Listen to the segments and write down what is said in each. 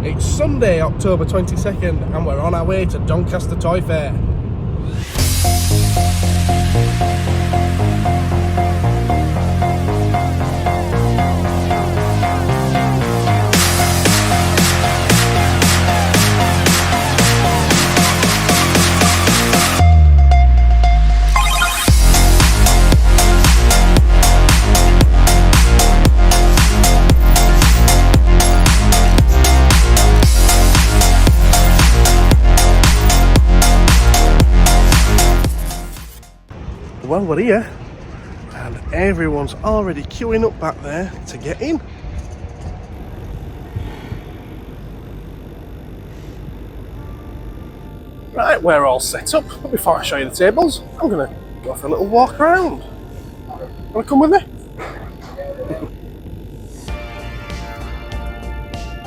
It's Sunday, October 22nd, and we're on our way to Doncaster Toy Fair. Well, we're here, and everyone's already queuing up back there to get in. Right, we're all set up, but before I show you the tables, I'm going to go for a little walk around. Want to come with me?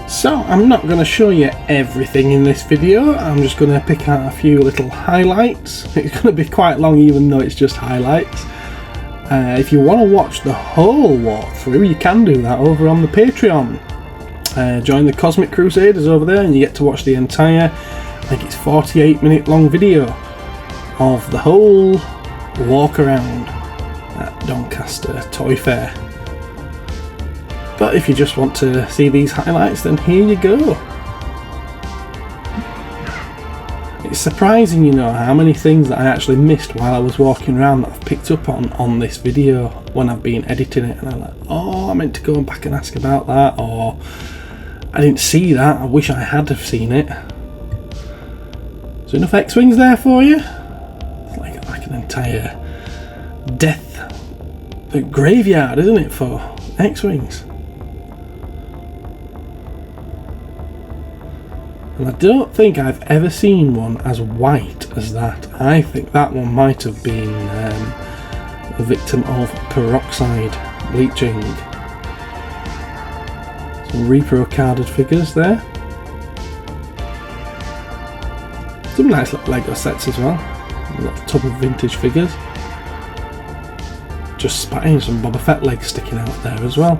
So, I'm not going to show you everything in this video, I'm just going to pick out a few little highlights. It's going to be quite long even though it's just highlights. If you want to watch the whole walkthrough, you can do that over on the Patreon. Join the Cosmic Crusaders over there and you get to watch the entire, I think it's 48-minute long video of the whole walk around at Doncaster Toy Fair. But if you just want to see these highlights, then here you go. It's surprising, you know, how many things that I actually missed while I was walking around that I've picked up on this video when I've been editing it, and I'm like, oh, I meant to go back and ask about that, or I didn't see that, I wish I had have seen it. Is there enough X-Wings there for you? It's like an entire death graveyard, isn't it, for X-Wings? And I don't think I've ever seen one as white as that. I think that one might have been a victim of peroxide bleaching. Some repro carded figures there. Some nice little Lego sets as well. A little tub of vintage figures. Just spotting some Boba Fett legs sticking out there as well.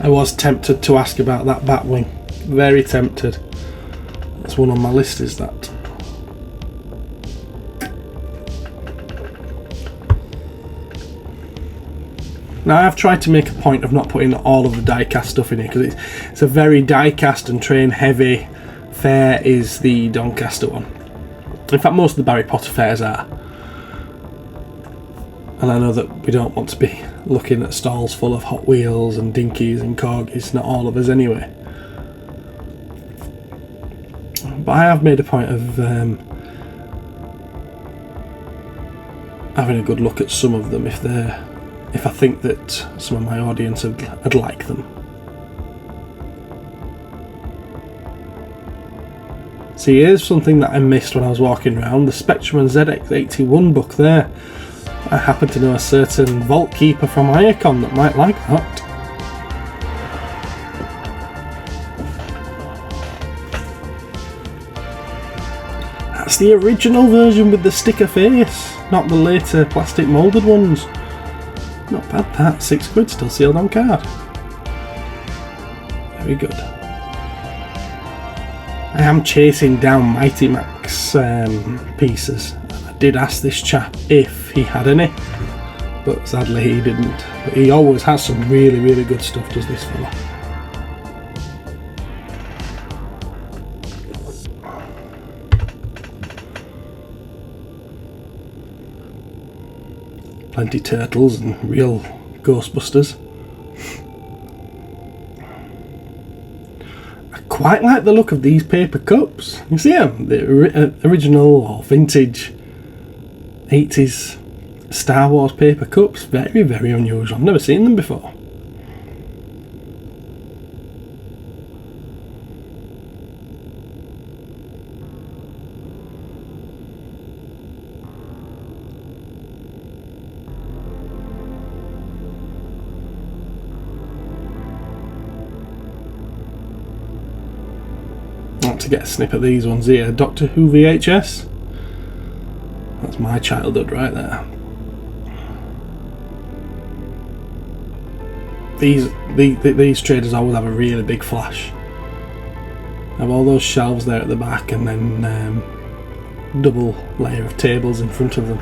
I was tempted to ask about that Batwing. Very tempted. That's one on my list, is that. Now I've tried to make a point of not putting all of the die-cast stuff in here because it's a very die-cast and train heavy fair is the Doncaster one. In fact, most of the Barry Potter fairs are. And I know that we don't want to be looking at stalls full of Hot Wheels and Dinkies and Corgis, not all of us anyway. But I have made a point of having a good look at some of them if I think that some of my audience would like them. See, here's something that I missed when I was walking around, the Spectrum and ZX81 book there. I happen to know a certain vault keeper from Iacon that might like that. That's the original version with the sticker face, not the later plastic moulded ones. Not bad that, £6 still sealed on card. Very good. I am chasing down Mighty Max pieces. I did ask this chap if he had any, but sadly he didn't. But he always has some really, really good stuff, does this fella. Plenty turtles and real Ghostbusters. I quite like the look of these paper cups. You see them? The original or vintage 80s Star Wars paper cups. Very, very unusual. I've never seen them before. To get a snip of these ones here. Doctor Who VHS. That's my childhood right there. these traders always have a really big flash. Have all those shelves there at the back, and then double layer of tables in front of them.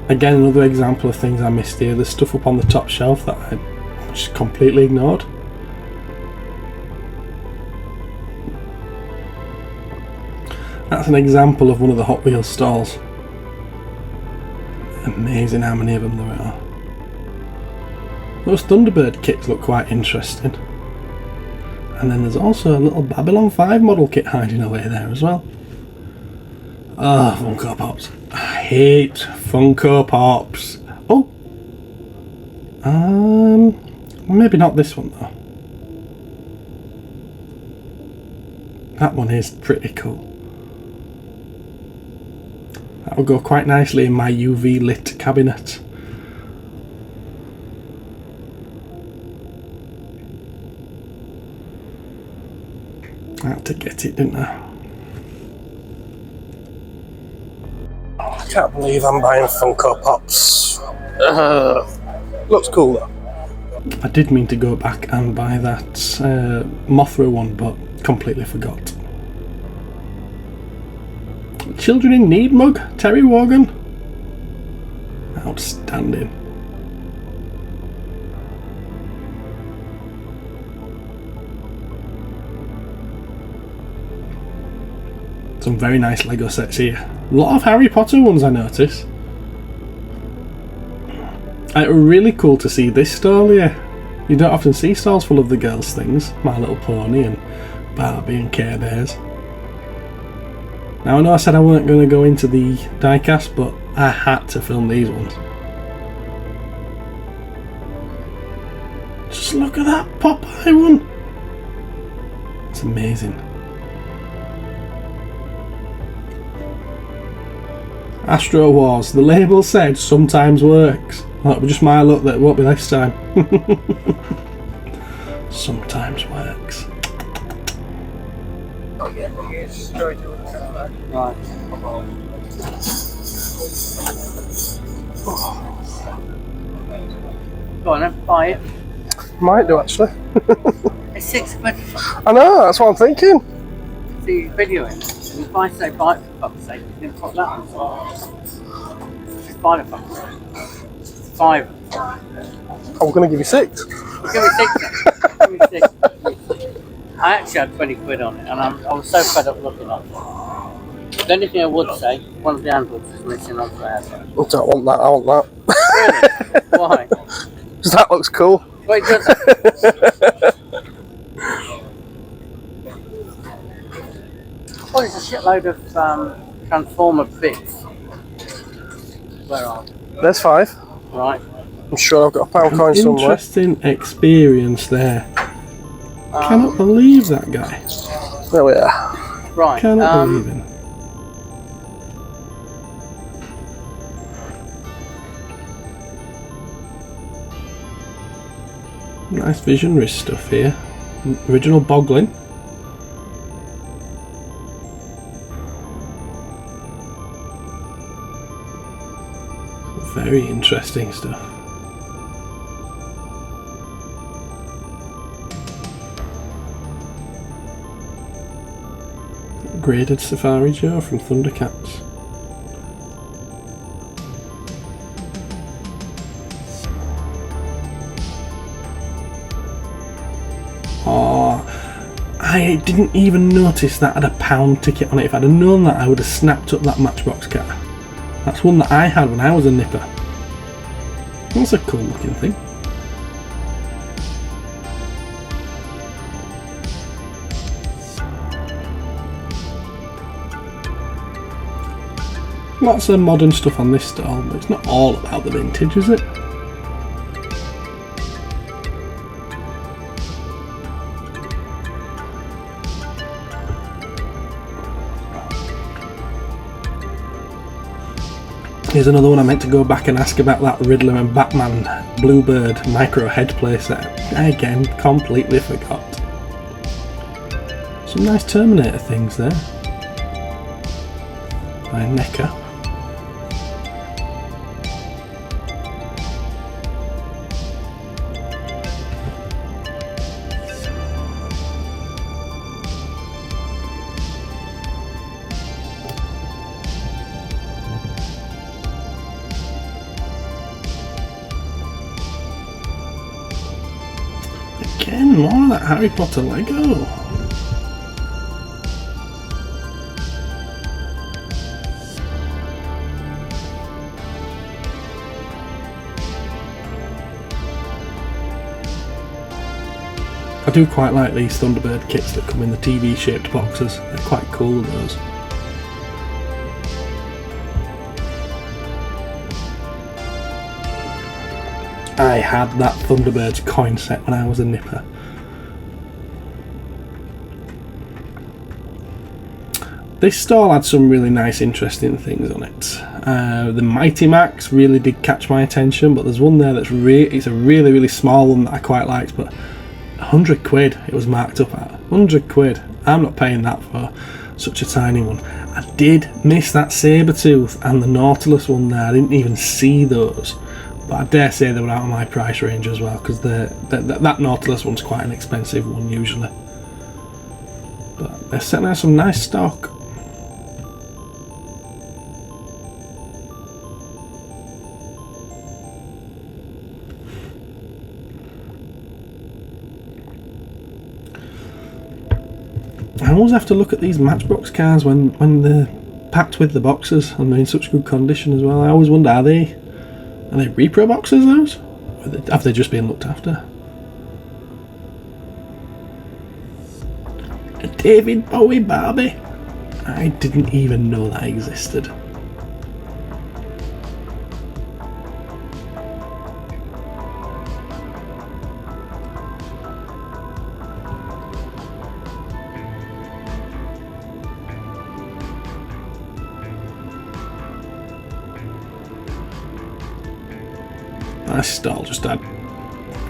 Again, another example of things I missed here. There's stuff up on the top shelf that I just completely ignored. That's an example of one of the Hot Wheels stalls. Amazing how many of them there are. Those Thunderbird kits look quite interesting. And then there's also a little Babylon 5 model kit hiding away there as well. Oh, Funko Pops. I hate Funko Pops. Oh! Maybe not this one though. That one is pretty cool. That will go quite nicely in my UV lit cabinet. I had to get it, didn't I? I can't believe I'm buying Funko Pops. Looks cool though. I did mean to go back and buy that Mothra one, but completely forgot. Children in Need mug, Terry Wogan. Outstanding. Some very nice Lego sets here. A lot of Harry Potter ones, I notice. It was really cool to see this stall here. You don't often see stalls full of the girls' things. My Little Pony and Barbie and Care Bears. Now I know I said I weren't going to go into the diecast, but I had to film these ones. Just look at that Popeye one. It's amazing. Astro Wars. The label said sometimes works. That'll be just my luck that it won't be this time. Sometimes works. Right. Go on then, buy it. Might do actually. It's £6. I know, that's what I'm thinking. See your video in. And if I say buy it for fuck's sake, you can put that on. Just buy the fuck's sake. £5. I'm going to give you 6. Give me 6 then. Give me 6. I actually had 20 quid on it, and I was so fed up looking at it. The only thing I would say, one of the handles is missing off the head. I don't want that, I want Really? Why? Because that looks cool. Wait, does Oh, there's a shitload of Transformer bits. Where are they? There's 5. Right. I'm sure I've got a pound coin somewhere. Interesting experience there. Cannot believe that guy. There we are. Right. Cannot believe him. Nice visionary stuff here. Original Boglin. Very interesting stuff. Graded Safari Joe from Thundercats. Oh, I didn't even notice that had a pound ticket on it. If I'd have known that, I would have snapped up that Matchbox car. That's one that I had when I was a nipper. That's a cool looking thing. Lots of modern stuff on this stall, but it's not all about the vintage, is it? Here's another one I meant to go back and ask about, that Riddler and Batman Bluebird micro head playset. Again, completely forgot. Some nice Terminator things there. By NECA. Again, more of that Harry Potter Lego. I do quite like these Thunderbird kits that come in the TV shaped boxes. They're quite cool, those. I had that Thunderbirds coin set when I was a nipper. This stall had some really nice interesting things on it. The Mighty Max really did catch my attention, but there's one there that's it's a really small one that I quite liked, but 100 quid it was marked up at. 100 quid. I'm not paying that for such a tiny one. I did miss that Sabretooth and the Nautilus one there. I didn't even see those. But I dare say they were out of my price range as well, because that Nautilus one's quite an expensive one usually. But they're setting out some nice stock. I always have to look at these Matchbox cars when they're packed with the boxes and they're in such good condition as well. I always wonder, are they repro boxes, those? Or have they just been looked after? A David Bowie Barbie? I didn't even know that existed. This stall just had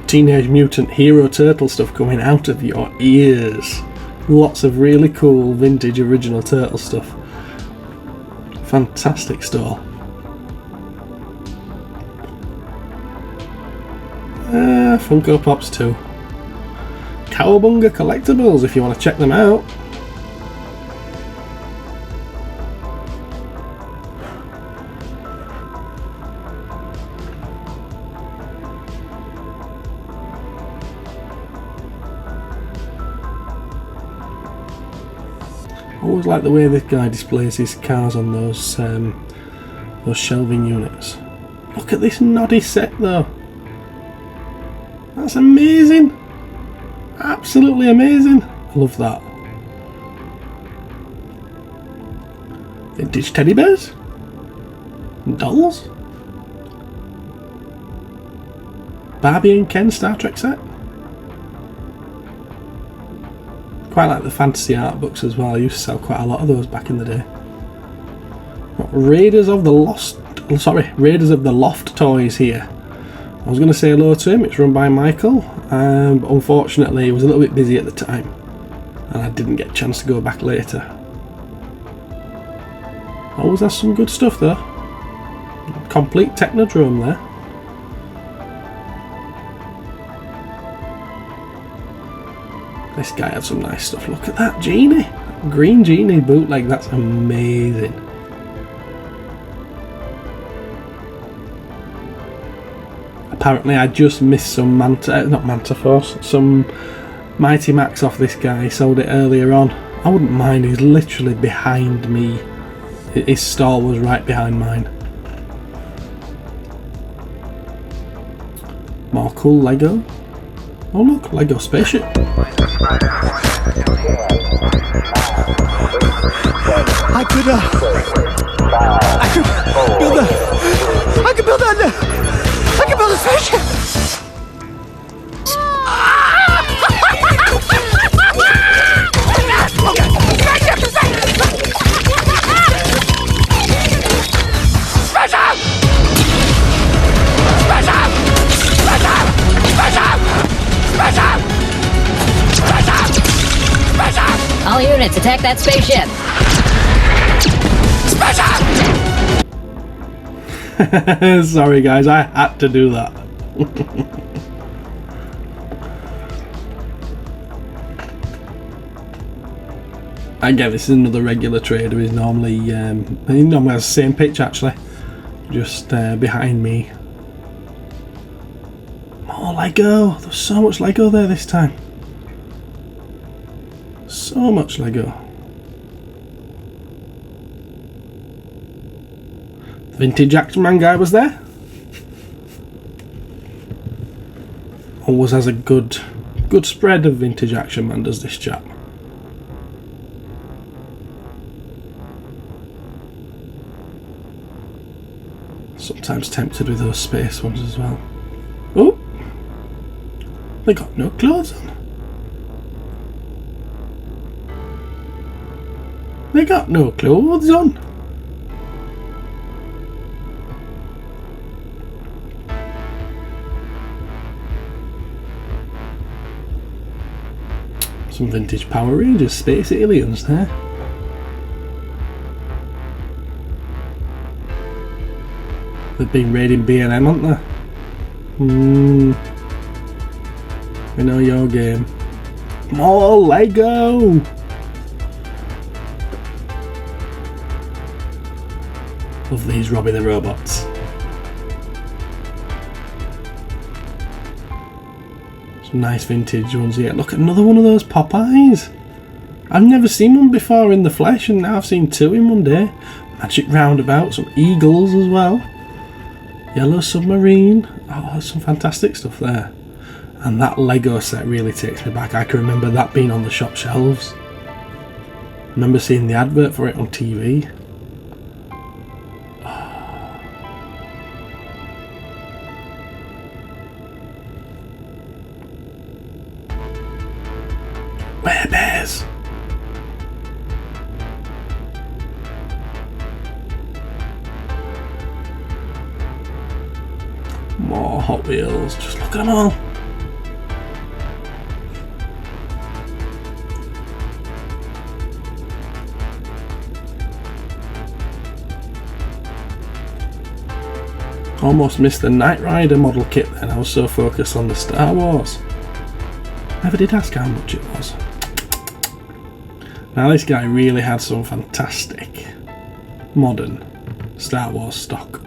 Teenage Mutant Hero Turtle stuff coming out of your ears. Lots of really cool vintage original Turtle stuff. Fantastic stall. Funko Pops too. Cowabunga Collectibles if you want to check them out. I always like the way this guy displays his cars on those shelving units. Look at this noddy set though. That's amazing. Absolutely amazing. I love that. Vintage teddy bears? Dolls? Barbie and Ken Star Trek set? Quite like the fantasy art books as well. I used to sell quite a lot of those back in the day. Raiders of the Loft toys here. I was going to say hello to him. It's run by Michael, but unfortunately he was a little bit busy at the time and I didn't get a chance to go back later. Always has some good stuff though. Complete Technodrome there. This guy had some nice stuff. Look at that Genie. Green Genie bootleg. That's amazing. Apparently I just missed some some Mighty Max off this guy. He sold it earlier on. I wouldn't mind. He's literally behind me. His stall was right behind mine. More cool Lego. Oh look, Lego spaceship. I could build a spaceship. All units, attack that spaceship! Sorry guys, I had to do that. Again, this is another regular trader. He normally has the same pitch actually, just behind me. More Lego! There's so much Lego there this time. So much Lego. The vintage Action Man guy was there. Always has a good spread of vintage Action Man, does this chap. Sometimes tempted with those space ones as well. Oh! They got no clothes on. They got no clothes on. Some vintage Power Rangers space aliens there. They've been raiding B&M, haven't they? We know your game. More Lego! Love these Robbie the Robots. Some nice vintage ones here. Look, another one of those Popeyes. I've never seen one before in the flesh, and now I've seen two in one day. Magic Roundabout, some Eagles as well. Yellow Submarine. Oh, there's some fantastic stuff there. And that Lego set really takes me back. I can remember that being on the shop shelves. I remember seeing the advert for it on TV. Bears. More Hot Wheels. Just look at them all. Almost missed the Knight Rider model kit then. I was so focused on the Star Wars. Never did ask how much it was. Now this guy really had some fantastic modern Star Wars stock.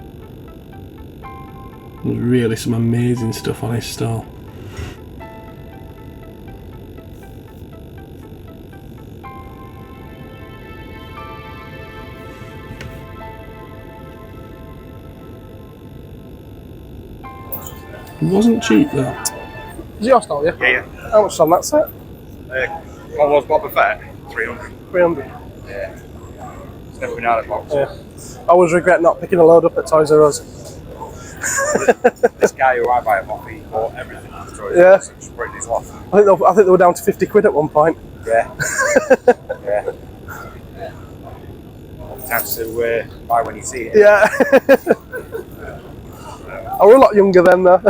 There's really some amazing stuff on his stall. It wasn't cheap though. Is it your stall, yeah? Yeah. How much is on that set? What was Boba Fett? 300. 300. Yeah. It's never been out of the box. Yeah. I always regret not picking a load up at Toys R Us. This guy who I buy him off, he bought everything. So Yeah. Just bring these off. I think they were down to 50 quid at one point. Yeah. Yeah. Time to buy when you see it. Yeah. I was a lot younger then though.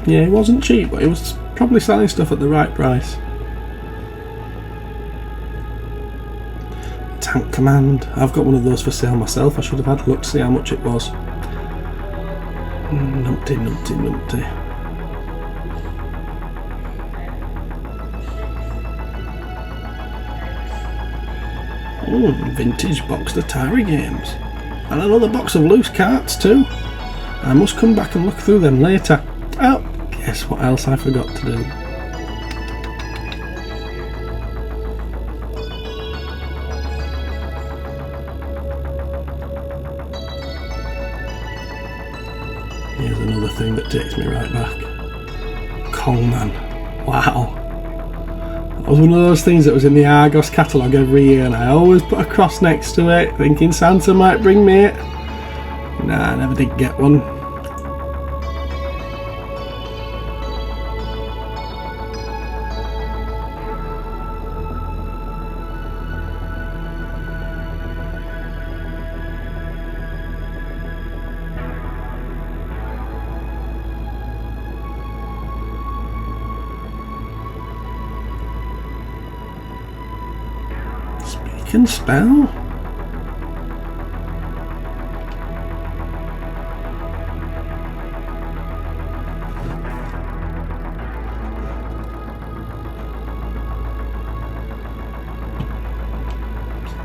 Yeah, it wasn't cheap, but it was probably selling stuff at the right price. Tank Command. I've got one of those for sale myself. I should have had a look to see how much it was. Numpty, numpty, numpty. Vintage boxed Atari games. And another box of loose carts too. I must come back and look through them later. Oh, guess what else I forgot to do? Here's another thing that takes me right back. Kongman. Wow. That was one of those things that was in the Argos catalogue every year, and I always put a cross next to it, thinking Santa might bring me it. Nah, I never did get one. Speak and spell?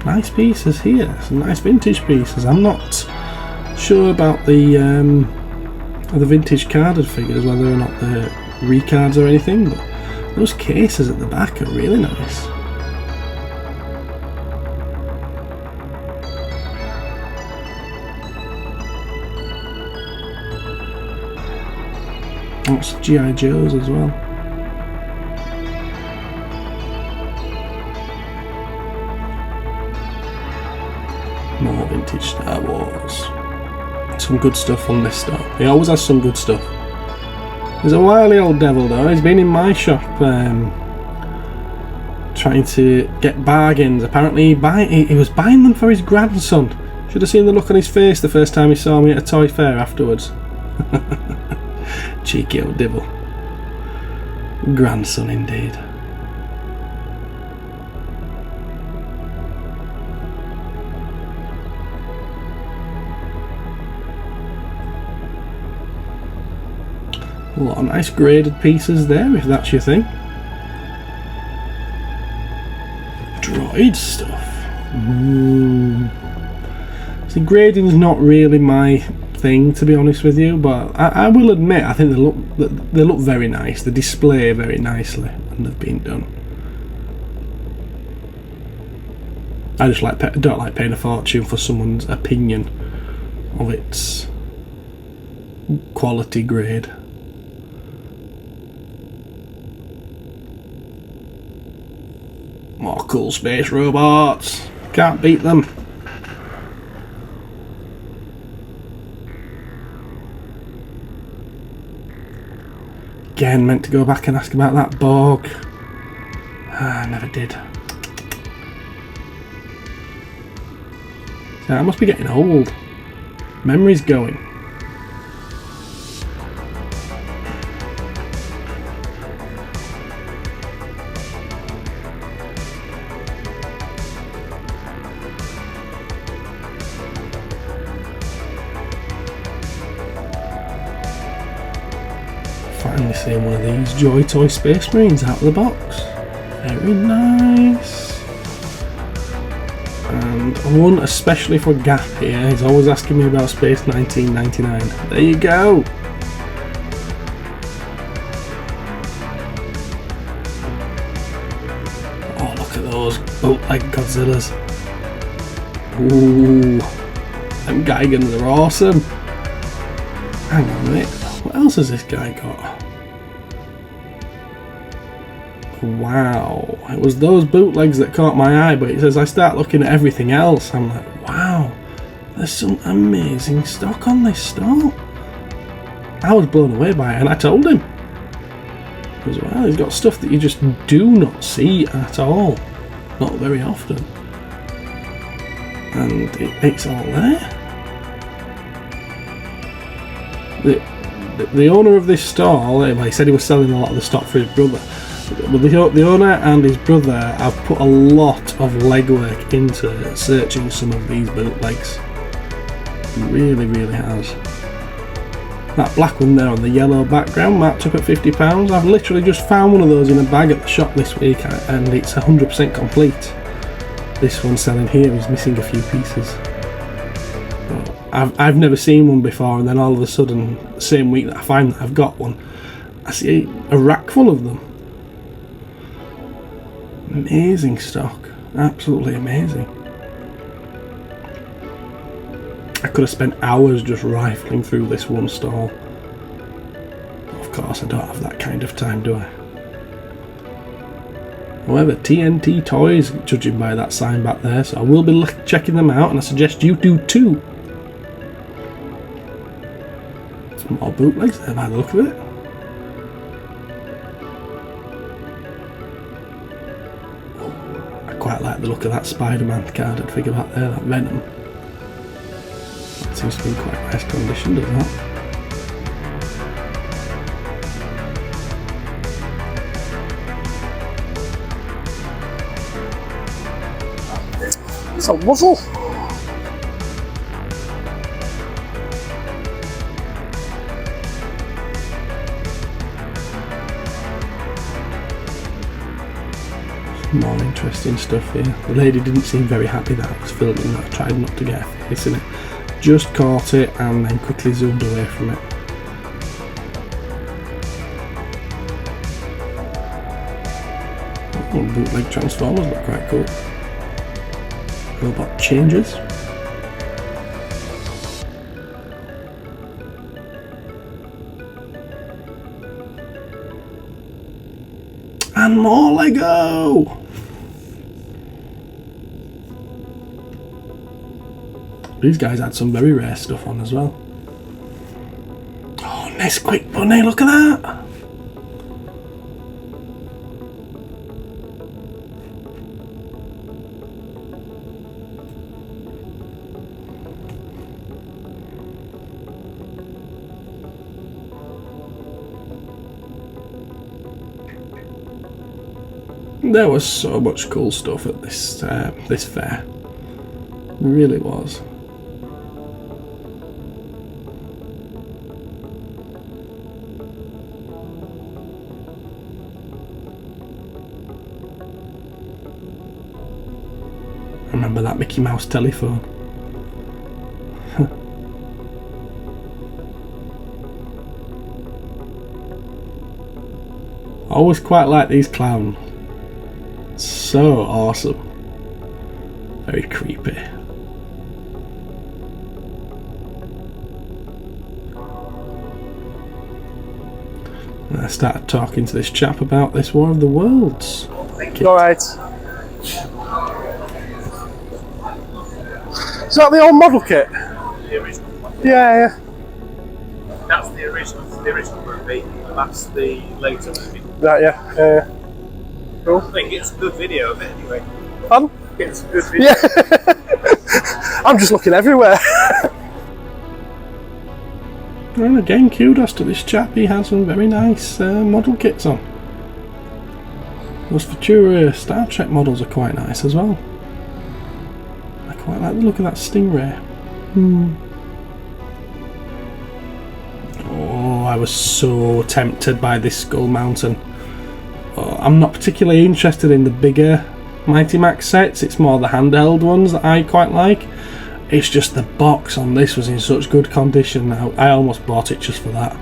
nice pieces here, some nice vintage pieces. I'm not sure about the vintage carded figures, whether or not they're recards or anything, but those cases at the back are really nice. Lots of G.I. Joes as well. More vintage Star Wars. Some good stuff on this store. He always has some good stuff. He's a wily old devil though. He's been in my shop trying to get bargains. Apparently he was buying them for his grandson. Should have seen the look on his face the first time he saw me at a toy fair afterwards. Cheeky old devil. Grandson indeed. A lot of nice graded pieces there, if that's your thing. Droid stuff. See, grading's not really my thing, to be honest with you, but I will admit I think they look very nice. They display very nicely when they've been done. I just don't like paying a fortune for someone's opinion of its quality grade. More cool space robots. Can't beat them. Again, meant to go back and ask about that Borg. I never did. So I must be getting old. Memory's going. Finally seeing one of these Joy Toy Space Marines out of the box. Very nice. And one especially for Gap here. He's always asking me about Space 1999. There you go. Oh, look at those boat-like Godzillas. Ooh, them Gigans are awesome. Hang on a minute. What else has this guy got? Wow, it was those bootlegs that caught my eye, but it says I start looking at everything else. I'm like, wow, there's some amazing stock on this store. I was blown away by it, and I told him as well. He's got stuff that you just do not see at all, not very often, and it's all there. The owner of this store, he said he was selling a lot of the stock for his brother. But the owner and his brother have put a lot of legwork into searching some of these bootlegs. Really, really has. That black one there on the yellow background marked up at £50. I've literally just found one of those in a bag at the shop this week, and it's 100% complete. This one selling here is missing a few pieces. I've never seen one before, and then all of a sudden, the same week that I find that I've got one, I see a rack full of them. Amazing stock, absolutely amazing. I could have spent hours just rifling through this one stall. Of course, I don't have that kind of time, do I? However, TNT Toys, judging by that sign back there, so I will be checking them out, and I suggest you do too. Some more bootlegs there by the look of it. I quite like the look of that Spider-Man carded figure back there, that Venom. That seems to be in quite nice condition, doesn't it? It's a muzzle. More interesting stuff here. The lady didn't seem very happy that I was filming that. I tried not to get a face in it. Just caught it and then quickly zoomed away from it. Oh, bootleg Transformers look quite cool. Robot changes. And more Lego! These guys had some very rare stuff on as well. Oh, Nesquik Bunny, look at that! There was so much cool stuff at this this fair. There really was. I remember that Mickey Mouse telephone. I always quite like these clowns. So awesome. Very creepy. And I started talking to this chap about this War of the Worlds. Alright. Is that the old model kit? The original one. Yeah. That's the original movie, and that's the later movie. Right, yeah. Cool. I think it's a good video of it anyway. Fun? It's a good video. Yeah. I'm just looking everywhere. And again, kudos to this chap, he has some very nice model kits on. Those Futura Star Trek models are quite nice as well. I quite like the look of that Stingray. Oh, I was so tempted by this Skull Mountain. Oh, I'm not particularly interested in the bigger Mighty Max sets, it's more the handheld ones that I quite like. It's just the box on this was in such good condition now. I almost bought it just for that.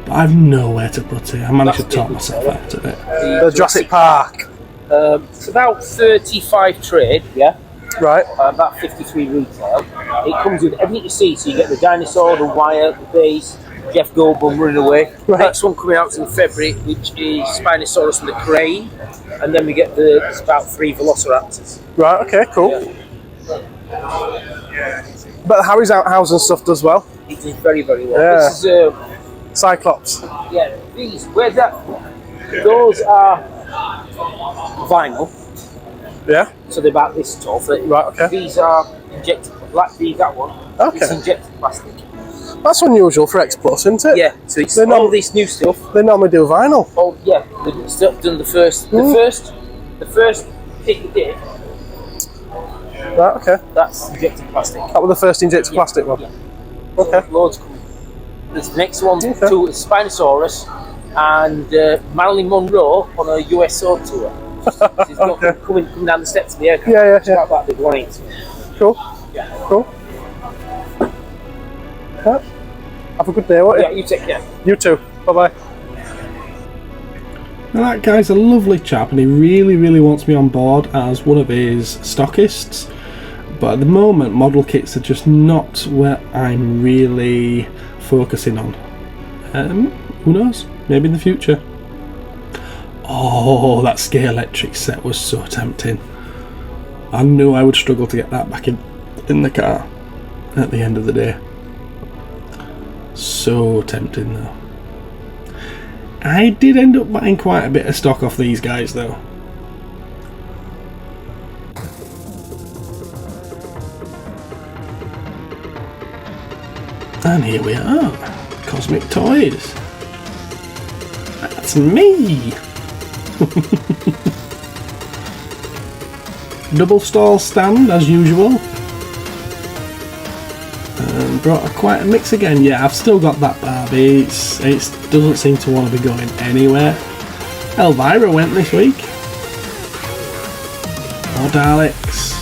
But I've nowhere to put it. I managed to talk myself out of it. The Jurassic Park. It's about 35 trade, yeah, Right. about 53 retail. It comes with everything you see, so you get the dinosaur, the wire, the base, Jeff Goldblum running away. Right. Next one coming out in February, which is Spinosaurus and the crane, and then we get about 3 Velociraptors. Right, okay, cool. But Harry's Outhouse and stuff does well. It did very, very well. Yeah. This is, Cyclops. yeah, these, where's that? Those are vinyl, Yeah. so they're about this tall. Right, okay. These are injected, like that one. Okay. It's injected plastic. That's unusual for X Plus, isn't it? Yeah, so it's They're all not- this new stuff. They normally do vinyl. Oh yeah, they've done the first pick they did. Right, okay. That's injected plastic. That was the first injected plastic one. Yeah. Okay. Loads coming. This next one Okay. too is Spinosaurus and Marilyn Monroe on a USO tour. She's got Okay. coming down the steps of the aircraft. Yeah, yeah, She's yeah. got that big one in. Cool. Yeah. Cool. Yeah. Have a good day, won't you? Yeah, you take care. You too. Bye-bye. Now that guy's a lovely chap and he really wants me on board as one of his stockists. But at the moment, model kits are just not where I'm really focusing on. Who knows? Maybe in the future. Oh, that Scale Electric set was so tempting. I knew I would struggle to get that back in the car at the end of the day. So tempting though. I did end up buying quite a bit of stock off these guys though. And here we are, Cosmic Toys. That's me! Double stall stand as usual. And brought quite a mix again. Yeah, I've still got that Barbie. It doesn't seem to want to be going anywhere. Elvira went this week. More Daleks.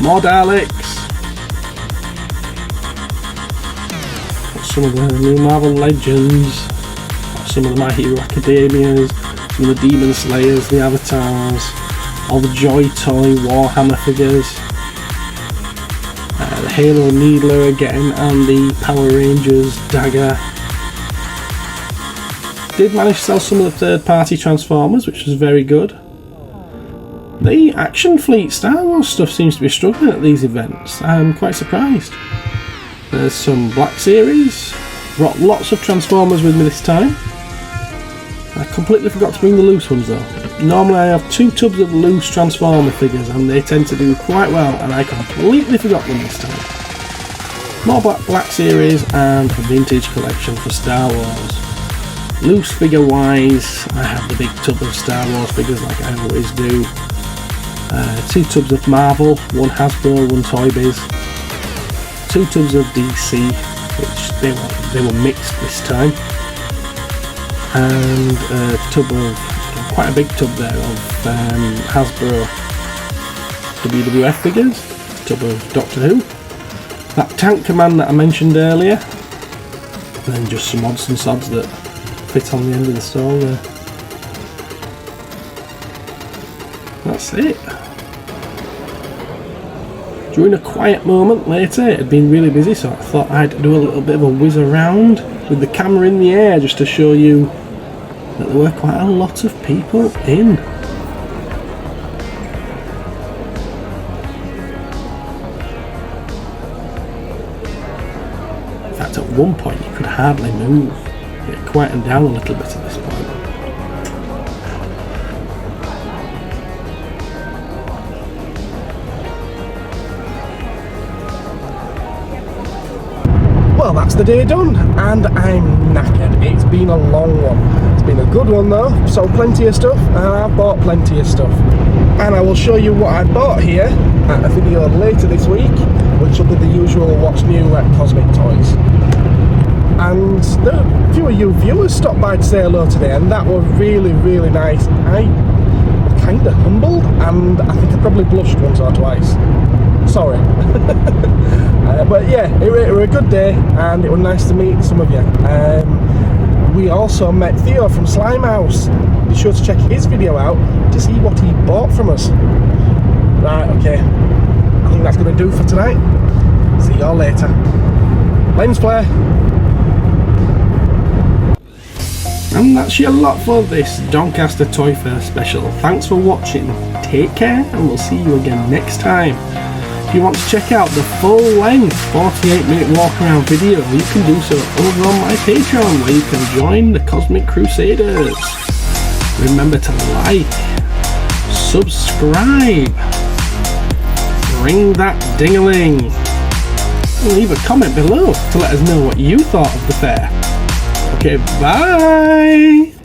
More Daleks. Got some of the new Marvel Legends. Got some of the My Hero Academias. Some of the Demon Slayers, the Avatars. All the Joy Toy Warhammer figures. The Halo Needler again, and the Power Rangers Dagger. Did manage to sell some of the third-party Transformers, which was very good. The Action Fleet Star Wars stuff seems to be struggling at these events. I'm quite surprised. There's some Black Series. Brought lots of Transformers with me this time. I completely forgot to bring the loose ones though. Normally I have 2 tubs of loose Transformer figures and they tend to do quite well, and I completely forgot them this time. More Black Series and a vintage collection for Star Wars. Loose figure wise, I have the big tub of Star Wars figures like I always do. 2 tubs of Marvel, 1 Hasbro, 1 Toy Biz. 2 tubs of DC, which they were mixed this time. And a tub of, quite a big tub there of Hasbro WWF figures. A tub of Doctor Who. That Tank Command that I mentioned earlier. And then just some odds and sods that fit on the end of the stall there. That's it. During a quiet moment later, it had been really busy, so I thought I'd do a little bit of a whiz around with the camera in the air just to show you that there were quite a lot of people in. In fact, at one point you could hardly move. It quietened down a little bit at this point. Well, that's the day done, and I'm knackered. It's been a long one. It's been a good one though. Sold plenty of stuff, and I bought plenty of stuff. And I will show you what I bought here at a video later this week, which will be the usual What's New at Cosmic Toys. And a few of you viewers stopped by to say hello today, and that was really, really nice. I was kind of humbled, and I think I probably blushed once or twice. Sorry. But yeah, it was a good day, and it was nice to meet some of you. We also met Theo from Slimehouse. Be sure to check his video out to see what he bought from us. Right, okay. I think that's going to do for tonight. See you all later. Lens flare. And that's your lot for this Doncaster Toy Fair special. Thanks for watching. Take care, and we'll see you again next time. If you want to check out the full-length 48-minute walk-around video, you can do so over on my Patreon, where you can join the Cosmic Crusaders. Remember to like, subscribe, ring that ding-a-ling, and leave a comment below to let us know what you thought of the fair. Okay, bye!